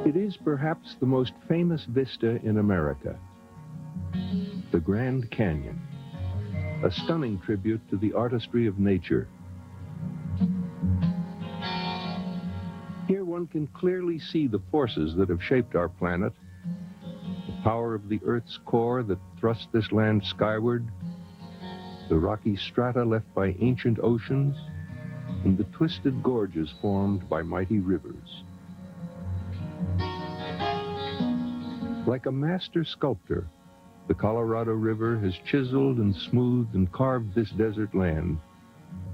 It is perhaps the most famous vista in America, the Grand Canyon, a stunning tribute to the artistry of nature. Here one can clearly see the forces that have shaped our planet, the power of the Earth's core that thrust this land skyward, the rocky strata left by ancient oceans, and the twisted gorges formed by mighty rivers. Like a master sculptor, the Colorado River has chiseled and smoothed and carved this desert land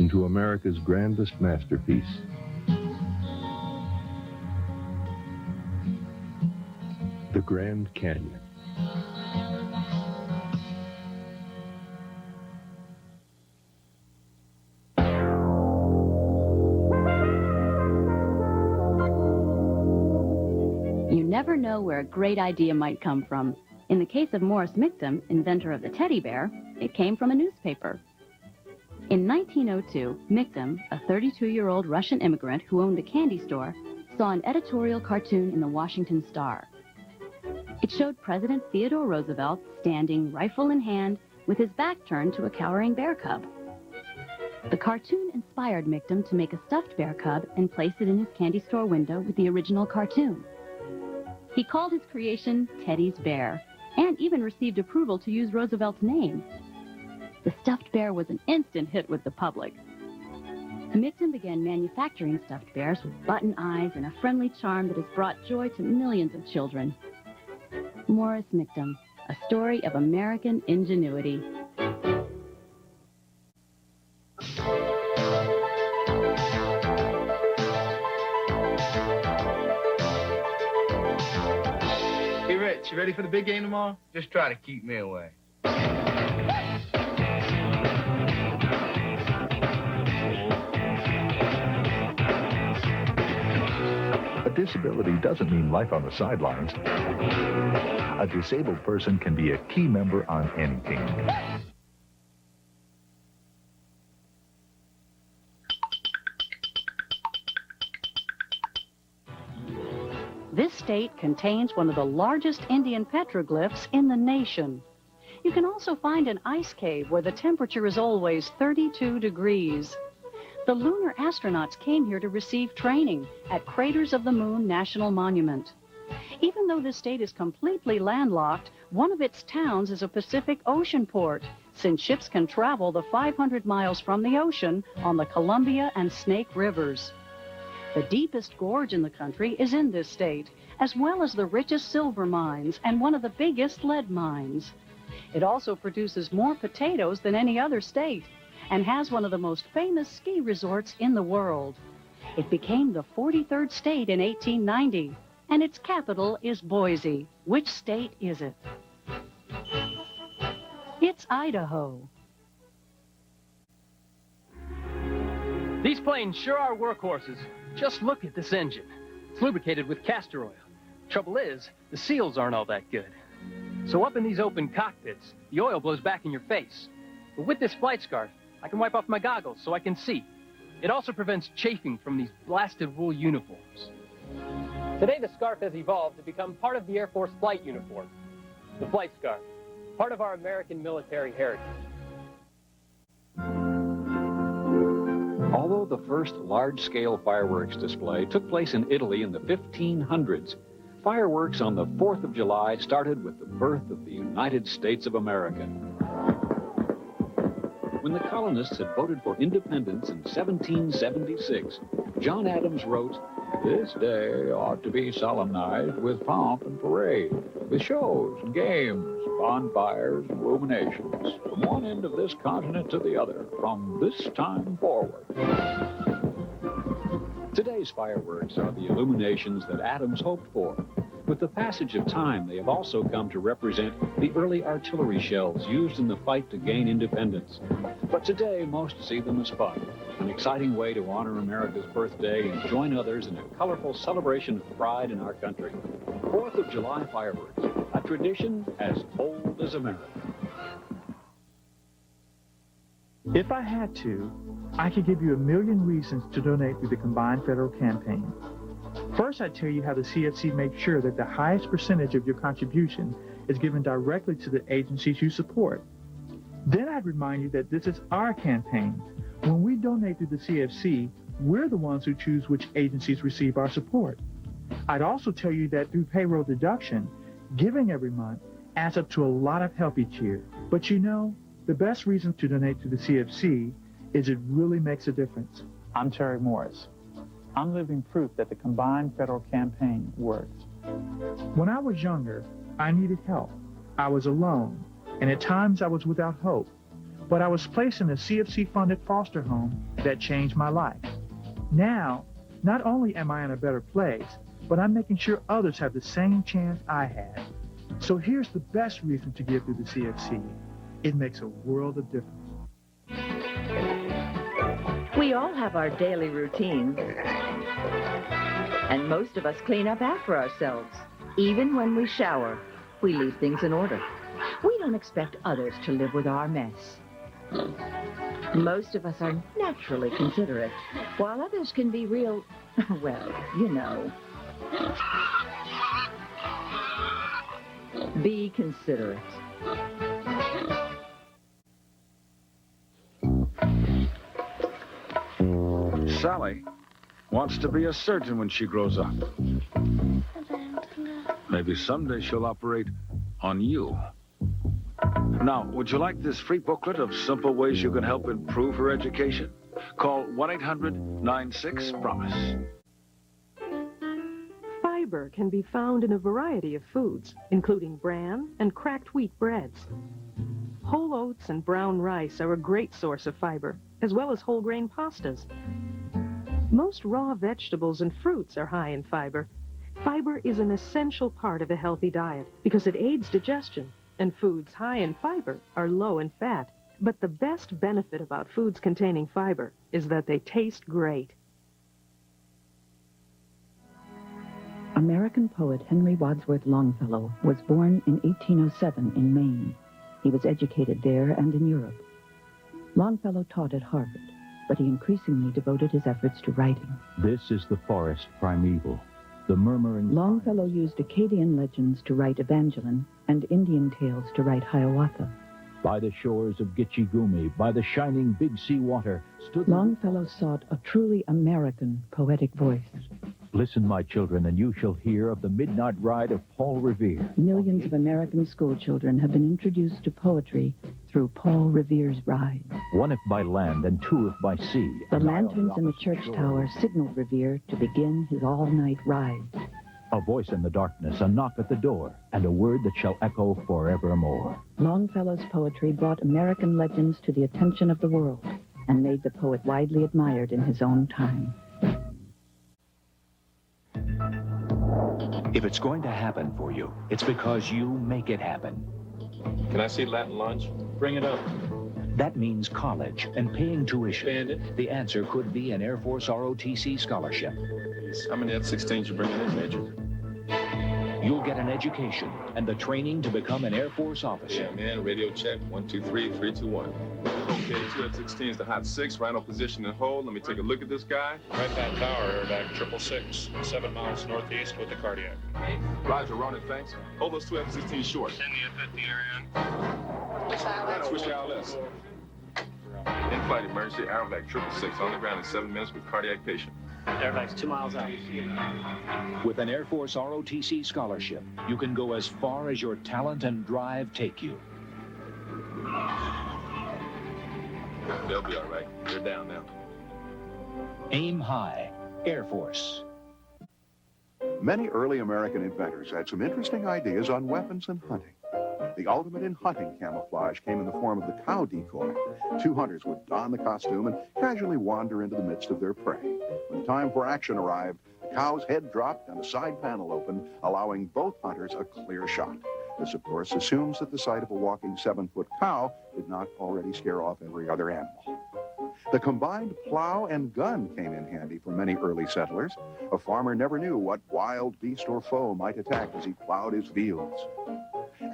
into America's grandest masterpiece. The Grand Canyon. You never know where a great idea might come from. In the case of Morris Mictum, inventor of the teddy bear, it came from a newspaper. In 1902, Mictum, a 32-year-old Russian immigrant who owned a candy store, saw an editorial cartoon in the Washington Star. It showed President Theodore Roosevelt standing, rifle in hand, with his back turned to a cowering bear cub. The cartoon inspired Mictum to make a stuffed bear cub and place it in his candy store window with the original cartoon. He called his creation Teddy's Bear, and even received approval to use Roosevelt's name. The stuffed bear was an instant hit with the public. Mictum began manufacturing stuffed bears with button eyes and a friendly charm that has brought joy to millions of children. Morris Mictum, a story of American ingenuity. Hey, Rich, you ready for the big game tomorrow? Just try to keep me away. A disability doesn't mean life on the sidelines. A disabled person can be a key member on any team. This state contains one of the largest Indian petroglyphs in the nation. You can also find an ice cave where the temperature is always 32 degrees. The lunar astronauts came here to receive training at Craters of the Moon National Monument. Even though this state is completely landlocked, one of its towns is a Pacific Ocean port, since ships can travel the 500 miles from the ocean on the Columbia and Snake Rivers. The deepest gorge in the country is in this state, as well as the richest silver mines and one of the biggest lead mines. It also produces more potatoes than any other state and has one of the most famous ski resorts in the world. It became the 43rd state in 1890, and its capital is Boise. Which state is it? It's Idaho. These planes sure are workhorses. Just look at this engine. It's lubricated with castor oil. Trouble is, the seals aren't all that good. So up in these open cockpits, the oil blows back in your face. But with this flight scarf, I can wipe off my goggles so I can see. It also prevents chafing from these blasted wool uniforms. Today, the scarf has evolved to become part of the Air Force flight uniform. The flight scarf, part of our American military heritage. Although the first large-scale fireworks display took place in Italy in the 1500s, fireworks on the 4th of July started with the birth of the United States of America. When the colonists had voted for independence in 1776, John Adams wrote, "This day ought to be solemnized with pomp and parade, with shows and games, bonfires and illuminations, from one end of this continent to the other, from this time forward." Today's fireworks are the illuminations that Adams hoped for. With the passage of time, they have also come to represent the early artillery shells used in the fight to gain independence. But today, most see them as fun, an exciting way to honor America's birthday and join others in a colorful celebration of pride in our country. 4th of July fireworks, a tradition as old as America. If I had to, I could give you 1,000,000 reasons to donate through the combined federal campaign. First, I'd tell you how the CFC makes sure that the highest percentage of your contribution is given directly to the agencies you support. Then I'd remind you that this is our campaign. When we donate through the CFC, we're the ones who choose which agencies receive our support. I'd also tell you that through payroll deduction, giving every month adds up to a lot of help each year. But you know, the best reason to donate to the CFC is it really makes a difference. I'm Terry Morris. I'm living proof that the combined federal campaign works. When I was younger, I needed help. I was alone, and at times I was without hope. But I was placed in a CFC-funded foster home that changed my life. Now, not only am I in a better place, but I'm making sure others have the same chance I had. So here's the best reason to give through the CFC. It makes a world of difference. We all have our daily routines, and most of us clean up after ourselves. Even when we shower, we leave things in order. We don't expect others to live with our mess. Most of us are naturally considerate, while others can be real, well, you know. Be considerate. Sally wants to be a surgeon when she grows up. Maybe someday she'll operate on you. Now, would you like this free booklet of simple ways you can help improve her education? Call 1-800-96-PROMISE. Fiber can be found in a variety of foods, including bran and cracked wheat breads. Whole oats and brown rice are a great source of fiber, as well as whole grain pastas. Most raw vegetables and fruits are high in fiber. Fiber is an essential part of a healthy diet because it aids digestion, and foods high in fiber are low in fat. But the best benefit about foods containing fiber is that they taste great. American poet Henry Wadsworth Longfellow was born in 1807 in Maine. He was educated there and in Europe. Longfellow taught at Harvard, but he increasingly devoted his efforts to writing. This is the forest primeval, the murmuring... Longfellow used Acadian legends to write Evangeline and Indian tales to write Hiawatha. By the shores of Gitche-Gumee, by the shining Big Sea water, stood... Longfellow sought a truly American poetic voice. Listen, my children, and you shall hear of the midnight ride of Paul Revere. Millions of American school children have been introduced to poetry through Paul Revere's ride. One if by land and two if by sea. The lanterns in the church tower signaled Revere to begin his all-night ride. A voice in the darkness, a knock at the door, and a word that shall echo forevermore. Longfellow's poetry brought American legends to the attention of the world and made the poet widely admired in his own time. If it's going to happen for you, it's because you make it happen. Can I see Latin lunch? Bring it up. That means college and paying tuition. The answer could be an Air Force ROTC scholarship. How many F-16s you bringing in, Major? You'll get an education and the training to become an Air Force officer. Yeah, man, radio check. 1, 2, 3, 3, 2, 1. Okay, 2 F-16s to hot 6, rhino position and hold. Let me take a look at this guy. Right that tower, back 666, 7 miles northeast with the cardiac. Roger, Ronnie, thanks. Hold those 2 F-16s short. Send the F-50 area. Switch to ILS. In-flight emergency, aerovac 666 on the ground in 7 minutes with cardiac patient. Airvac's 2 miles out. With an Air Force ROTC scholarship, you can go as far as your talent and drive take you. They'll be all right. They're down now. Aim high. Air Force. Many early American inventors had some interesting ideas on weapons and hunting. The ultimate in hunting camouflage came in the form of the cow decoy. 2 hunters would don the costume and casually wander into the midst of their prey. When time for action arrived, the cow's head dropped and the side panel opened, allowing both hunters a clear shot. This, of course, assumes that the sight of a walking 7-foot cow did not already scare off every other animal. The combined plow and gun came in handy for many early settlers. A farmer never knew what wild beast or foe might attack as he plowed his fields.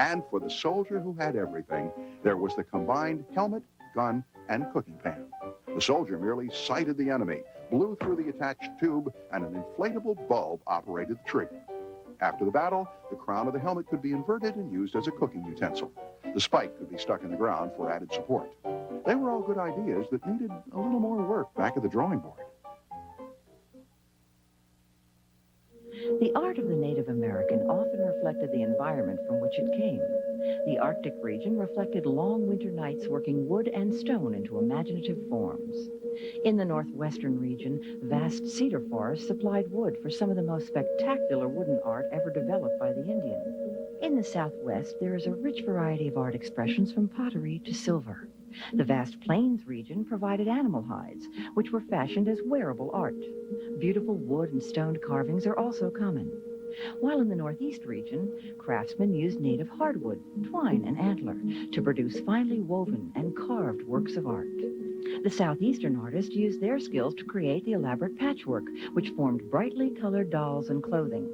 And for the soldier who had everything, there was the combined helmet, gun, and cooking pan. The soldier merely sighted the enemy, blew through the attached tube, and an inflatable bulb operated the trigger. After the battle, the crown of the helmet could be inverted and used as a cooking utensil. The spike could be stuck in the ground for added support. They were all good ideas that needed a little more work back at the drawing board. The art of the Native American often reflected the environment from which it came. The Arctic region reflected long winter nights working wood and stone into imaginative forms. In the northwestern region, vast cedar forests supplied wood for some of the most spectacular wooden art ever developed by the Indian. In the southwest, there is a rich variety of art expressions from pottery to silver. The vast plains region provided animal hides, which were fashioned as wearable art. Beautiful wood and stone carvings are also common. While in the northeast region, craftsmen used native hardwood, twine, and antler to produce finely woven and carved works of art. The southeastern artists used their skills to create the elaborate patchwork, which formed brightly colored dolls and clothing.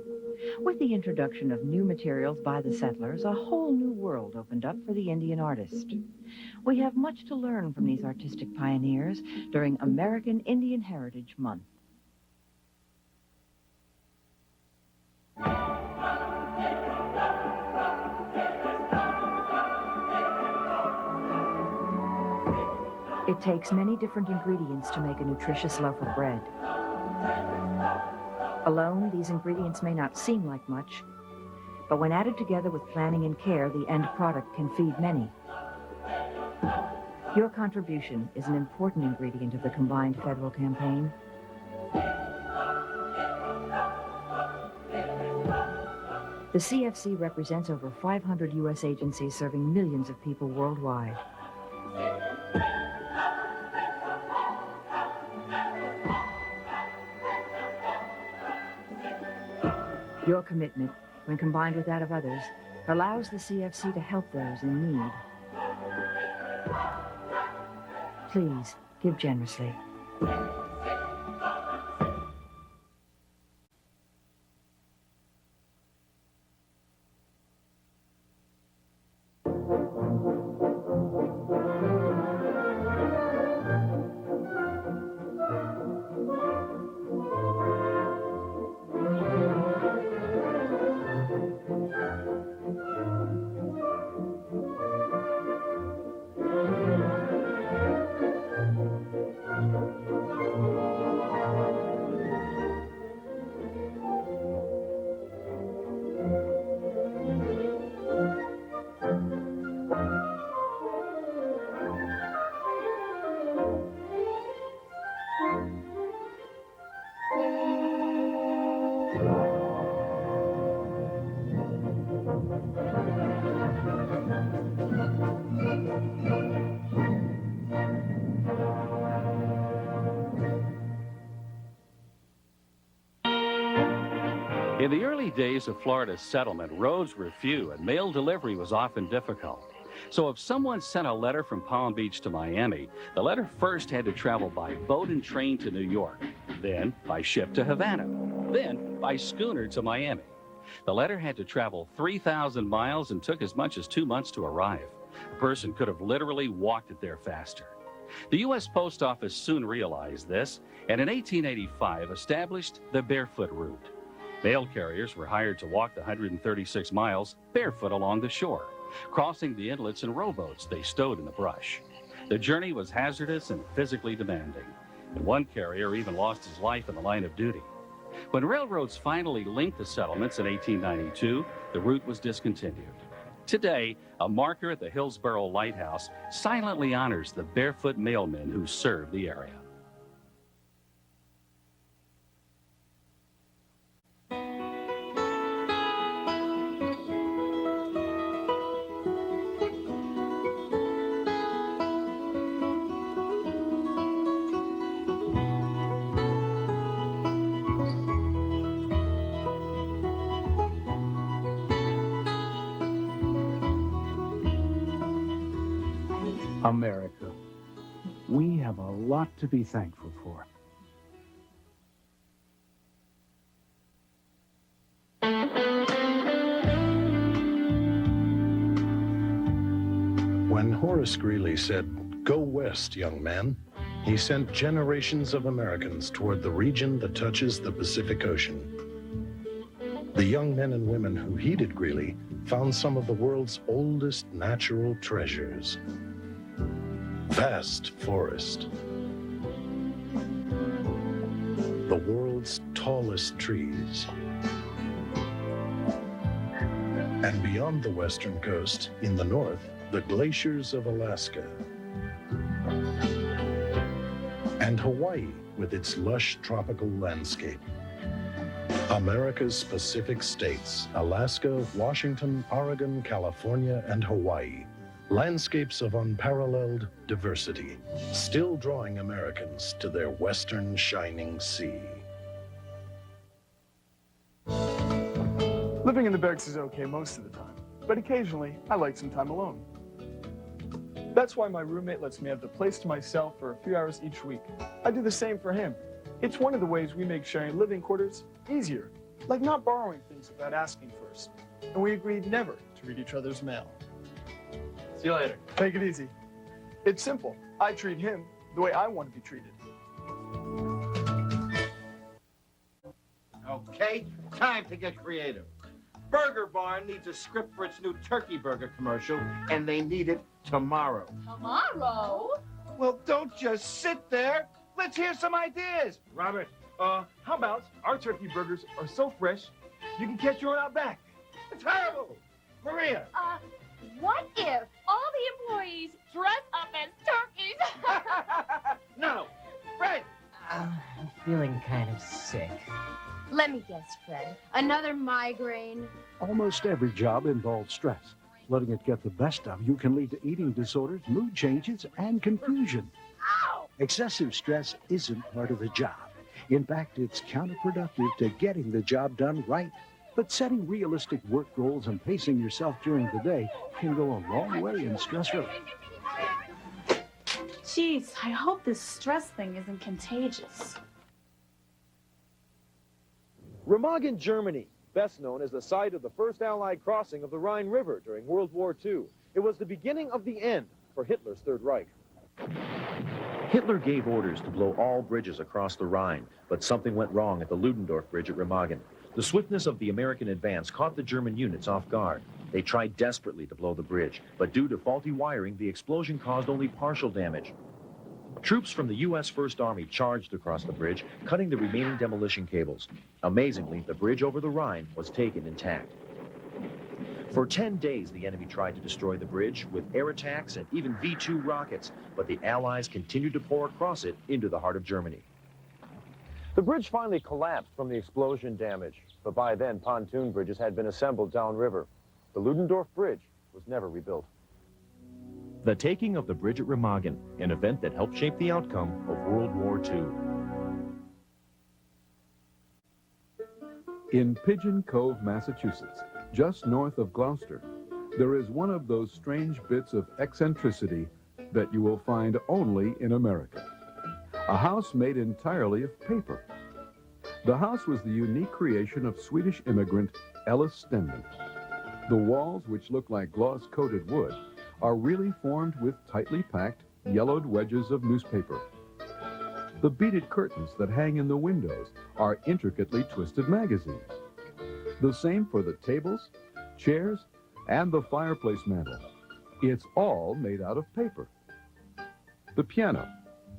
With the introduction of new materials by the settlers, a whole new world opened up for the Indian artist. We have much to learn from these artistic pioneers during American Indian Heritage Month. It takes many different ingredients to make a nutritious loaf of bread. Alone, these ingredients may not seem like much, but when added together with planning and care, the end product can feed many. Your contribution is an important ingredient of the combined federal campaign. The CFC represents over 500 U.S. agencies serving millions of people worldwide. Your commitment, when combined with that of others, allows the CFC to help those in need. Please, give generously. In the early days of Florida's settlement, roads were few and mail delivery was often difficult. So if someone sent a letter from Palm Beach to Miami, the letter first had to travel by boat and train to New York, then by ship to Havana, then by schooner to Miami. The letter had to travel 3,000 miles and took as much as 2 months to arrive. A person could have literally walked it there faster. The U.S. Post Office soon realized this, and in 1885 established the barefoot route. Mail carriers were hired to walk the 136 miles barefoot along the shore, crossing the inlets in rowboats they stowed in the brush. The journey was hazardous and physically demanding, and one carrier even lost his life in the line of duty. When railroads finally linked the settlements in 1892, the route was discontinued. Today, a marker at the Hillsborough Lighthouse silently honors the barefoot mailmen who served the area. America. We have a lot to be thankful for. When Horace Greeley said, "Go west, young man," he sent generations of Americans toward the region that touches the Pacific Ocean. The young men and women who heeded Greeley found some of the world's oldest natural treasures. Vast forest, the world's tallest trees, and beyond the western coast, in the north, the glaciers of Alaska, and Hawaii with its lush tropical landscape. America's Pacific states, Alaska, Washington, Oregon, California, and Hawaii. Landscapes of unparalleled diversity, still drawing Americans to their western shining sea. Living in the barracks is okay most of the time, but occasionally I like some time alone. That's why my roommate lets me have the place to myself for a few hours each week. I do the same for him. It's one of the ways we make sharing living quarters easier, like not borrowing things without asking first. And we agreed never to read each other's mail. See you later. Take it easy. It's simple. I treat him the way I want to be treated. Okay, time to get creative. Burger Barn needs a script for its new turkey burger commercial, and they need it tomorrow. Tomorrow? Well, don't just sit there. Let's hear some ideas. Robert, how about our turkey burgers are so fresh, you can catch your own out back. Terrible! Maria! What if all the employees dress up as turkeys? No! Fred! I'm feeling kind of sick. Let me guess, Fred. Another migraine? Almost every job involves stress. Letting it get the best of you can lead to eating disorders, mood changes, and confusion. Ow! Excessive stress isn't part of the job. In fact, it's counterproductive to getting the job done right. But setting realistic work goals and pacing yourself during the day can go a long way in stress relief. Jeez, I hope this stress thing isn't contagious. Remagen, Germany, best known as the site of the first Allied crossing of the Rhine River during World War II. It was the beginning of the end for Hitler's Third Reich. Hitler gave orders to blow all bridges across the Rhine, but something went wrong at the Ludendorff Bridge at Remagen. The swiftness of the American advance caught the German units off guard. They tried desperately to blow the bridge, but due to faulty wiring, the explosion caused only partial damage. Troops from the U.S. First Army charged across the bridge, cutting the remaining demolition cables. Amazingly, the bridge over the Rhine was taken intact. For 10 days, the enemy tried to destroy the bridge with air attacks and even V-2 rockets, but the Allies continued to pour across it into the heart of Germany. The bridge finally collapsed from the explosion damage, but by then pontoon bridges had been assembled downriver. The Ludendorff Bridge was never rebuilt. The taking of the bridge at Remagen, an event that helped shape the outcome of World War II. In Pigeon Cove, Massachusetts, just north of Gloucester, there is one of those strange bits of eccentricity that you will find only in America. A house made entirely of paper. The house was the unique creation of Swedish immigrant Ellis Stenman. The walls, which look like gloss-coated wood, are really formed with tightly packed, yellowed wedges of newspaper. The beaded curtains that hang in the windows are intricately twisted magazines. The same for the tables, chairs, and the fireplace mantel. It's all made out of paper. The piano,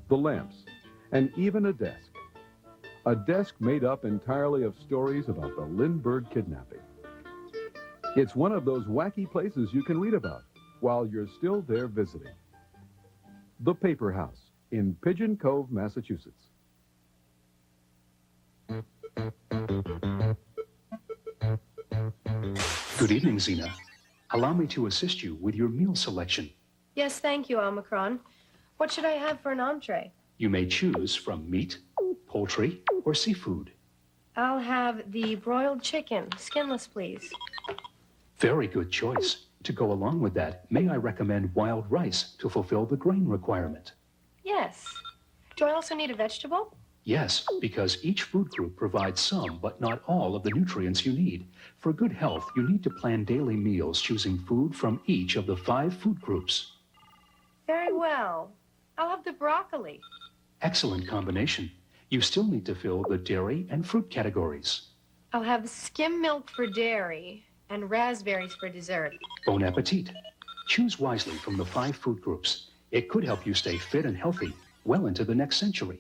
the lamps, and even a desk. A desk made up entirely of stories about the Lindbergh kidnapping. It's one of those wacky places you can read about while you're still there visiting. The Paper House in Pigeon Cove, Massachusetts. Good evening, Zena. Allow me to assist you with your meal selection. Yes, thank you, Omicron. What should I have for an entree? You may choose from meat, poultry, or seafood. I'll have the broiled chicken, skinless, please. Very good choice. To go along with that, may I recommend wild rice to fulfill the grain requirement? Yes. Do I also need a vegetable? Yes, because each food group provides some, but not all, of the nutrients you need. For good health, you need to plan daily meals, choosing food from each of the 5 food groups. Very well. I'll have the broccoli. Excellent combination. You still need to fill the dairy and fruit categories. I'll have skim milk for dairy and raspberries for dessert. Bon appetit. Choose wisely from the 5 food groups. It could help you stay fit and healthy well into the next century.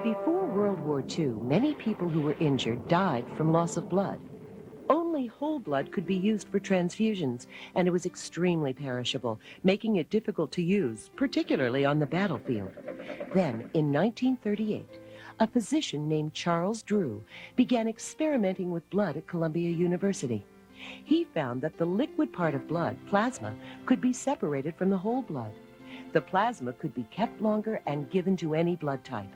Before World War II, many people who were injured died from loss of blood. Only whole blood could be used for transfusions, and it was extremely perishable, making it difficult to use, particularly on the battlefield. Then, in 1938, a physician named Charles Drew began experimenting with blood at Columbia University. He found that the liquid part of blood, plasma, could be separated from the whole blood. The plasma could be kept longer and given to any blood type.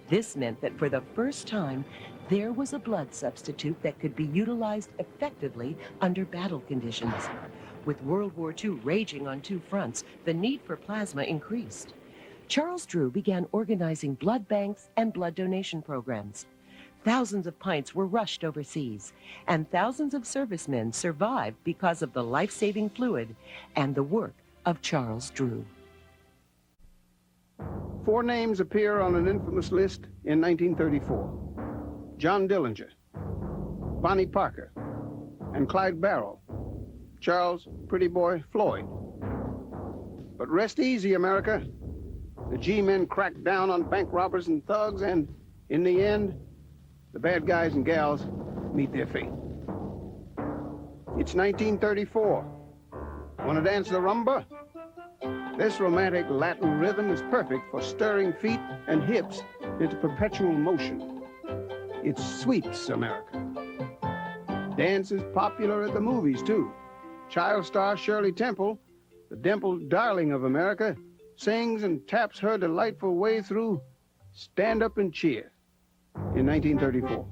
This meant that for the first time, there was a blood substitute that could be utilized effectively under battle conditions. With World War II raging on 2 fronts, the need for plasma increased. Charles Drew began organizing blood banks and blood donation programs. Thousands of pints were rushed overseas, and thousands of servicemen survived because of the life-saving fluid and the work of Charles Drew. 4 names appear on an infamous list in 1934. John Dillinger, Bonnie Parker, and Clyde Barrow, Charles Pretty Boy Floyd. But rest easy, America. The G-men cracked down on bank robbers and thugs, and in the end, the bad guys and gals meet their fate. It's 1934. Want to dance the rumba? This romantic Latin rhythm is perfect for stirring feet and hips into perpetual motion. It sweeps America. Dance is popular at the movies, too. Child star Shirley Temple, the dimpled darling of America, sings and taps her delightful way through Stand Up and Cheer in 1934.